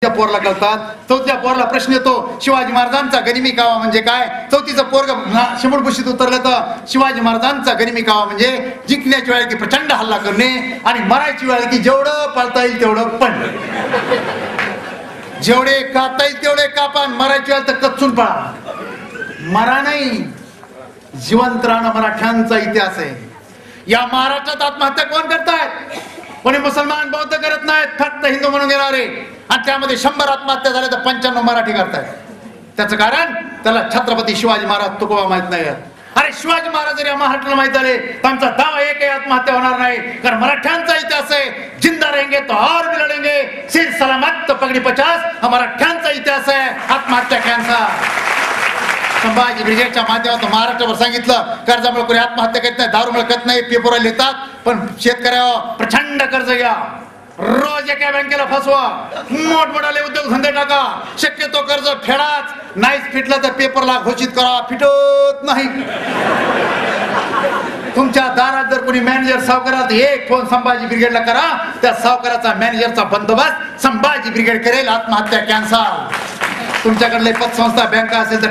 पोरला कळतात. चौथ्या पोरला प्रश्न येतो शिवाजी महाराजांचा गनिमी कावा म्हणजे काय. चौथीचं पोरग शिमडभूषित उतरलं तर शिवाजी महाराजांचा गनिमी कावा म्हणजे जिंकण्याची वेळ की प्रचंड हल्ला करणे आणि मरायची वेळ की जेवढं पाळता येईल तेवढं पण जेवढे कापता येईल तेवढे कापा. मरायची वेळ तर कच्चून पळा. मरा नाही, जिवंत राहणं मराठ्यांचा इतिहास आहे. या महाराष्ट्रात आत्महत्या कोण करतायत? कोणी मुसलमान बौद्ध करत नाहीत, फक्त हिंदू म्हणून गेणारे. आणि त्यामध्ये 100 आत्महत्या झाल्या तर 95 मराठी करतायत. त्याचं कारण त्याला छत्रपती शिवाजी महाराज तुकोबा माहित नाही. अरे शिवाजी महाराज जर या महाराष्ट्राला माहित झाले तर आमचा दावा एकही आत्महत्या होणार नाही. कारण मराठ्यांचा इतिहास आहे. जिंदा रहेंगे तो और भी लढेंगे, सिर सलामत तो पगडी 50. हा मराठ्यांचा इतिहास आहे. आत्महत्या कॅन्सर. संभाजी ब्रिगेडच्या माध्यमातून महाराष्ट्रावर सांगितलं कर्जामुळे कोणी आत्महत्या करत नाही, दारूमुळे करत नाही, पेपर लिहितात. पण शेतकऱ्यावर प्रचंड कर्ज घ्या, रोज एका बँकेला फसवा, मोठमोठाले उद्योगधंदे टाका, शक्यतो कर्ज फेडाच. नाहीच फिटलं तर पेपरला घोषित करा, फिटत नाही. तुमच्या दारात जर कोणी मॅनेजर सावकारात एक फोन संभाजी ब्रिगेडला करा, त्या सावकाराचा मॅनेजरचा बंदोबस्त संभाजी ब्रिगेड करेल. आत्महत्या कॅन्सर. तुमच्याकडले पतसंस्था बँका असेल तर